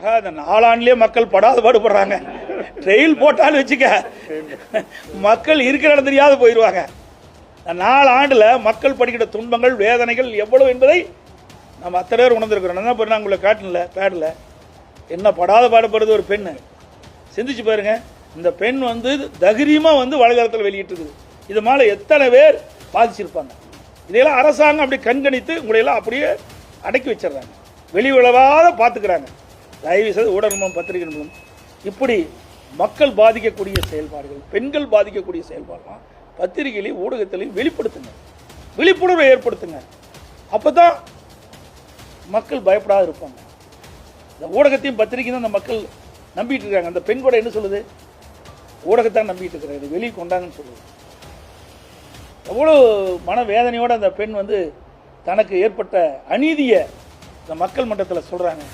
ஆகா இந்த நாளாண்டிலே மக்கள் படாத பாடுபடுறாங்க. ட்ரெயில் போட்டாலும் வச்சுக்க மக்கள் இருக்கிற இடம் தெரியாத போயிடுவாங்க. 4 ஆண்டில் மக்கள் படிக்கிற துன்பங்கள் வேதனைகள் எவ்வளவு என்பதை நம்ம அத்தனை பேர் உணர்ந்துருக்கிறோம். என்ன பண்ண உங்களை காட்டல பேடில் என்ன படாத பாடுபடுறது ஒரு பெண்ணு. சிந்திச்சு பாருங்க. இந்த பெண் தைரியமாக வலைதளத்தில் வெளியிட்டிருக்குது. இது மேலே எத்தனை பேர் பாதிச்சிருப்பாங்க. இதையெல்லாம் அரசாங்கம் அப்படி கண்காணித்து உங்களையெல்லாம் அப்படியே அடக்கி வச்சிடறாங்க. வெளி உலகாத பார்த்துக்கிறாங்க. தயவு செய்து ஊடகமும் பத்திரிகை மூலம் இப்படி மக்கள் பாதிக்கக்கூடிய செயல்பாடுகள், பெண்கள் பாதிக்கக்கூடிய செயல்பாடுலாம் பத்திரிகையிலையும் ஊடகத்திலையும் வெளிப்படுத்துங்க, விழிப்புணர்வை ஏற்படுத்துங்க. அப்போ தான் மக்கள் பயப்படாத இருப்பாங்க. இந்த ஊடகத்தையும் பத்திரிகையும் தான் அந்த மக்கள் நம்பிட்டு இருக்காங்க. அந்த பெண் கூட என்ன சொல்லுது? ஊடகத்தான் நம்பிட்டு இருக்கிறாரு, வெளியே கொண்டாங்கன்னு சொல்லுது. எவ்வளோ மனவேதனையோடு அந்த பெண் தனக்கு ஏற்பட்ட அநீதியை இந்த மக்கள் மன்றத்தில் சொல்கிறாங்க.